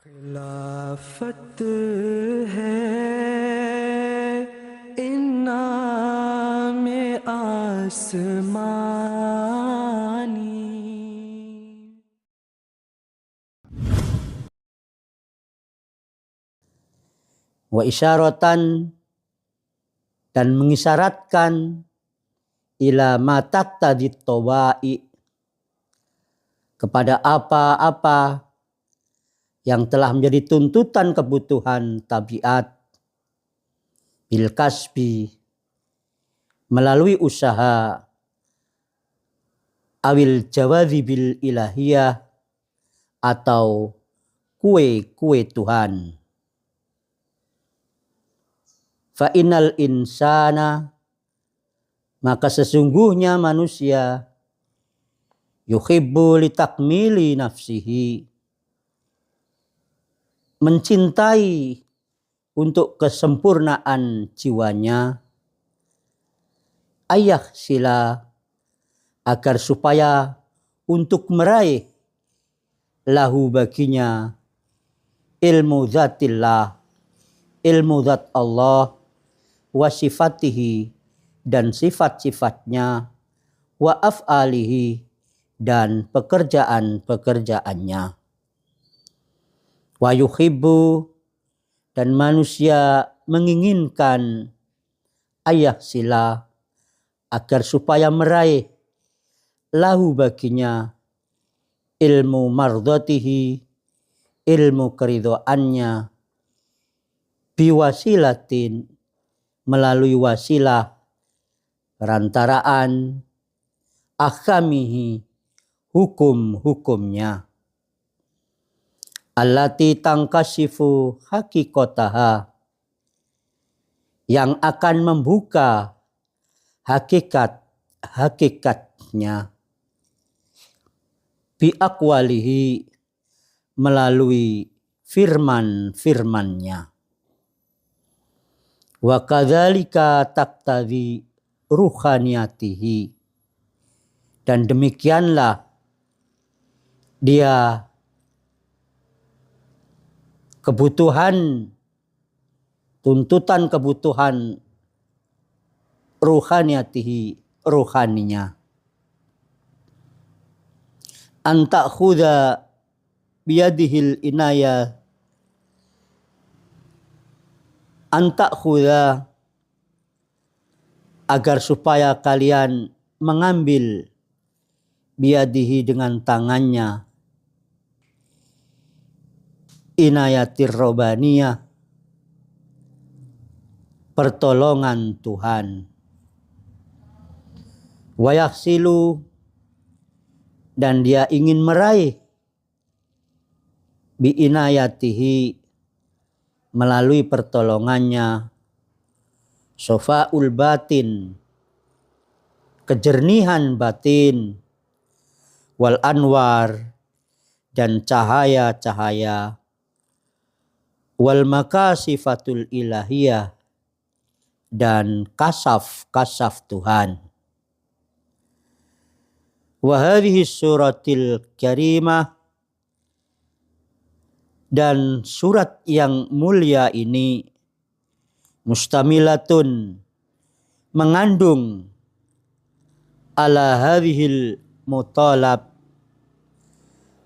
खिलाफत है इन्नामे आसमानी। Wa isyaratan, dan mengisyaratkan ila ma taqtadit tawa'i, kepada apa-apa yang telah menjadi tuntutan kebutuhan tabiat, bil kasbi, melalui usaha, awil jawazi bil ilahiyah, atau kue-kue Tuhan. Fa innal insana, maka sesungguhnya manusia, yuhibbu litakmili nafsihi, mencintai untuk kesempurnaan jiwanya, ayah sila, agar supaya untuk meraih lahu baginya ilmu zatillah, ilmu zat Allah, wa sifatihi, dan sifat-sifatnya, wa af'alihi, dan pekerjaan-pekerjaannya. Wa yuhibbu, dan manusia menginginkan ayah sila, agar supaya meraih lahu baginya ilmu mardhatihi, ilmu keridhoannya, biwasilatin, melalui wasilah perantaraan, ahkamihi, hukum-hukumnya, allati tangkashifu hakikotaha, yang akan membuka hakikatnya, bi aqwalihi, melalui firman-firmannya. Wa kadzalika taqtadhi ruhaniyatihi, dan demikianlah dia kebutuhan, tuntutan kebutuhan ruhaniyatihi, ruhaninya. Anta khuda biyadihil inayah, anta khuda, agar supaya kalian mengambil, biyadihi, dengan tangannya, inayatir robaniyah, pertolongan Tuhan, wa yaksilu, dan dia ingin meraih, bi inayatihi, melalui pertolongannya, sofaul batin, kejernihan batin, wal anwar, dan cahaya-cahaya, wal makasifatul ilahiyah, dan kasaf-kasaf Tuhan. Wa hadhihi suratil karimah, dan surat yang mulia ini, mustamilatun, mengandung, ala hadhil mutalab,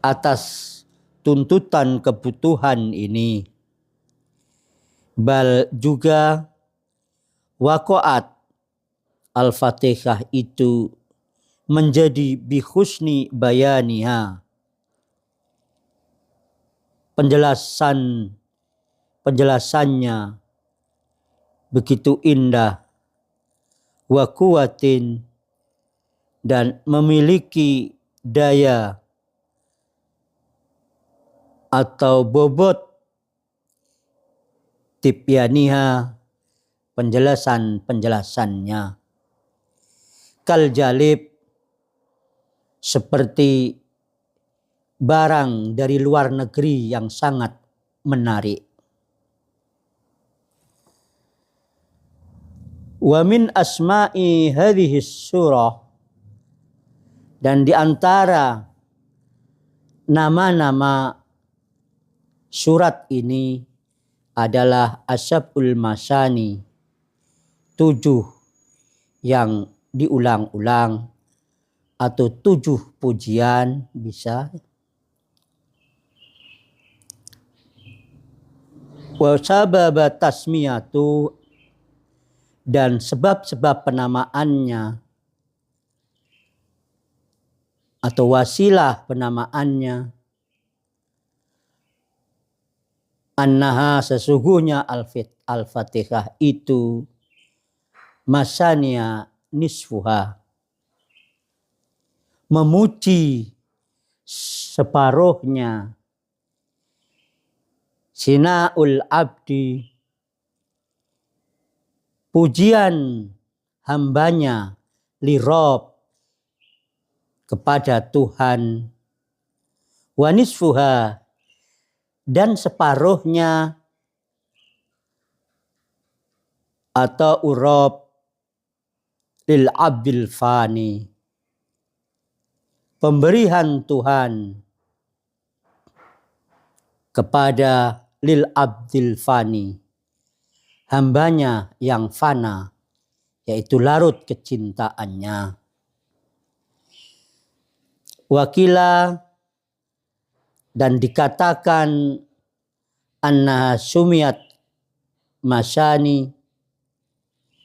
atas tuntutan kebutuhan ini, bal juga waqa'at, al-Fatihah itu menjadi bihusni bayaniha, penjelasannya begitu indah, wa kuwatin, dan memiliki daya atau bobot, tibyaniha, penjelasannya, kal jalib, seperti barang dari luar negeri yang sangat menarik. Wa min asma'i hadhihi surah, dan di antara nama-nama surat ini adalah Asyabul Masani, 7 yang diulang-ulang atau 7 pujian bisa. Wa sababa tasmiyatu, dan sebab-sebab penamaannya atau wasilah penamaannya, annaha, sesungguhnya Al-Fatihah itu masania nisfuha, memuji separuhnya, sinaul abdi, pujian hambanya, lirob, kepada Tuhan, wa nisfuha, dan separuhnya atau urob, lil abdil fani, pemberian Tuhan kepada lil abdil fani, hambanya yang fana, yaitu larut kecintaannya. Wakila, dan dikatakan anna sumiyat masani,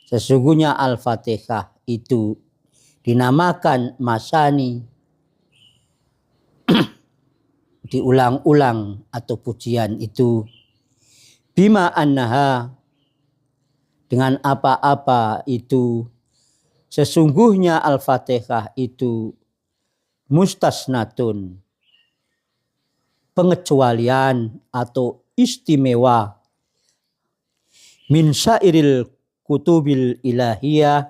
sesungguhnya Al-Fatihah itu dinamakan masani, diulang-ulang atau pujian itu, bima annaha, dengan apa-apa itu, sesungguhnya Al-Fatihah itu mustasnatun, pengecualian atau istimewa, min syairil kutubil ilahiyah,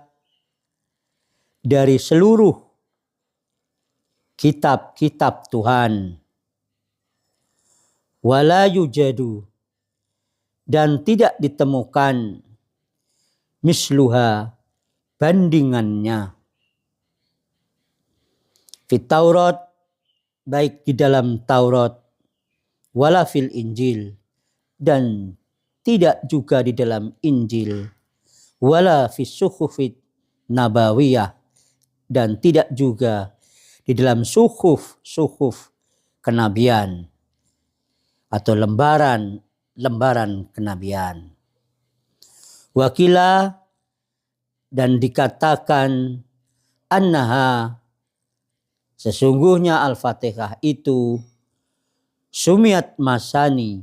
dari seluruh kitab-kitab Tuhan, wala yujadu, dan tidak ditemukan, misluha, bandingannya, fit Taurat, baik di dalam Taurat, wala fil Injil, dan tidak juga di dalam Injil, wala fis suhufit nabawiyah, dan tidak juga di dalam suhuf kenabian atau lembaran kenabian. Wakila, dan dikatakan annaha, sesungguhnya Al-Fatihah itu sumiyat masani,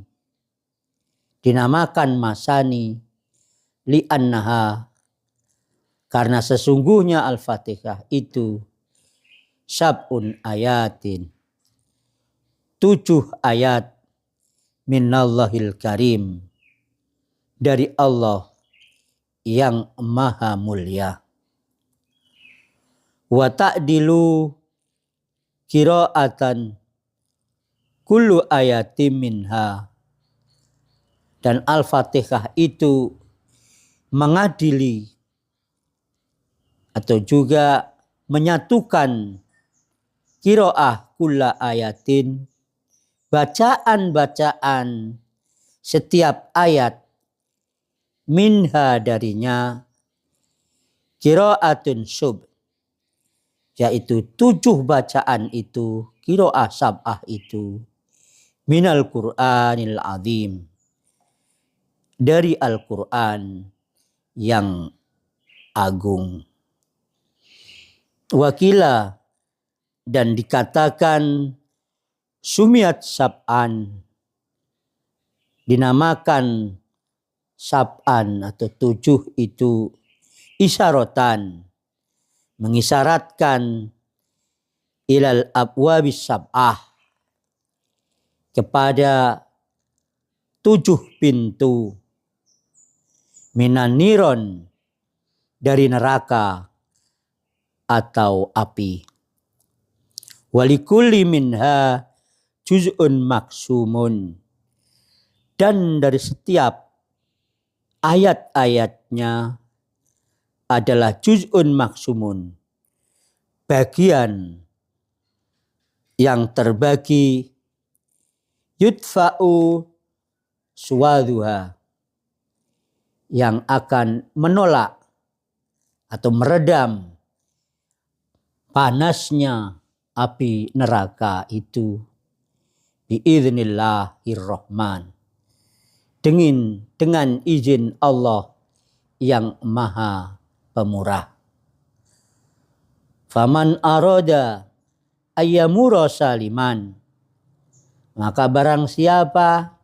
dinamakan masani, li annaha, karena sesungguhnya Al-Fatihah itu sab'un ayatin, 7 ayat, minallahil karim, dari Allah yang maha mulia. Wa ta'dilu qira'atan kullu ayatim minha, dan Al-Fatihah itu mengadili atau juga menyatukan qira'ah kulla ayatin, bacaan-bacaan setiap ayat, minha, darinya, qira'atun sub, yaitu 7 bacaan itu, qira'ah sab'ah itu, minal Qur'anil azim, dari Al-Quran yang agung. Wakila, dan dikatakan sumiyat sab'an, dinamakan sab'an atau 7 itu, isyarotan, mengisyaratkan, ilal abwabis sab'ah, kepada 7 pintu, minan niron, dari neraka atau api. Walikulli minha juz'un maksumun, dan dari setiap ayat-ayatnya adalah juz'un maksumun, bagian yang terbagi, yudfa'u suwaduha, yang akan menolak atau meredam panasnya api neraka itu biiznillahirrahman, dengan izin Allah yang maha pemurah. Faman arada ayyamura saliman, maka barang siapa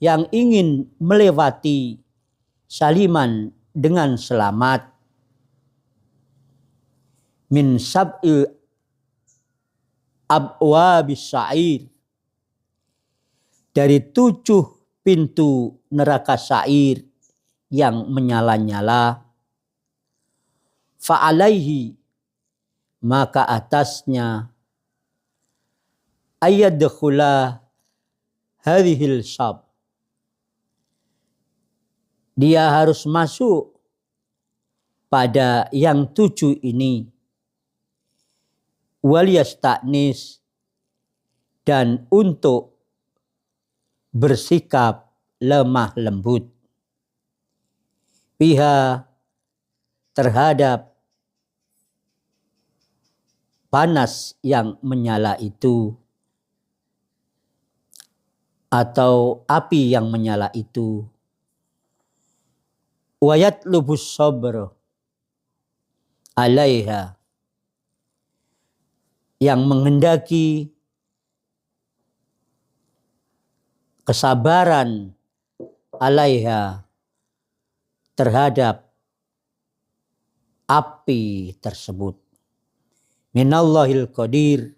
yang ingin melewati saliman dengan selamat, min sab'i abwabis sa'ir, dari 7 pintu neraka sa'ir yang menyala-nyala, fa'alaihi, maka atasnya, ayyadkhula hadhil sab, dia harus masuk pada yang 7 ini, waliyasta'nis, dan untuk bersikap lemah lembut, biha, terhadap panas yang menyala itu, atau api yang menyala itu, wayat lubus sabr alaiha, yang menghendaki kesabaran alaiha, terhadap api tersebut, minallahil qadir,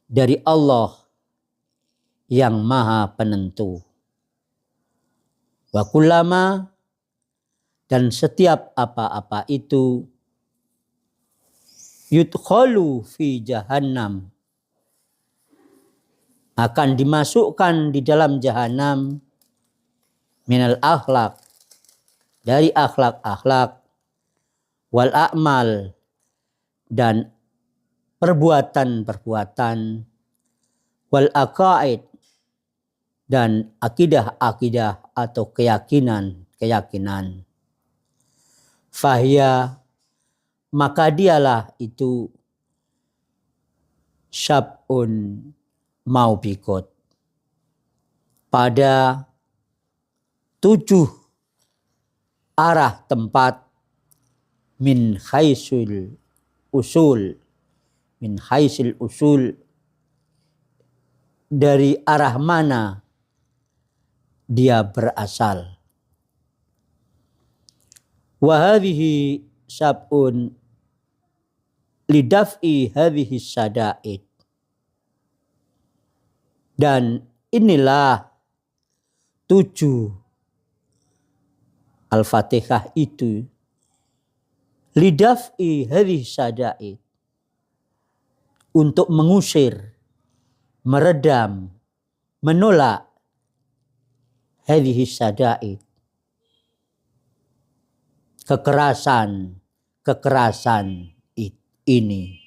dari Allah yang maha penentu. Wa kullama, dan setiap apa-apa itu, yudkhalu fi jahannam, akan dimasukkan di dalam jahanam, minal akhlak, dari akhlak-akhlak, wal a'mal, dan perbuatan-perbuatan, wal aqaid, dan akidah-akidah atau keyakinan-keyakinan. Fahya, maka dialah itu, syab'un maubikot, pada 7 arah tempat, min haisul usul, dari arah mana dia berasal. Wa hadhihi sab'un lidaf'i hadhihi sada'id, dan inilah 7 Al-Fatihah itu, lidaf'i hadhihi sada'id, untuk mengusir, meredam, menolak hadhihi sada'id, kekerasan ini.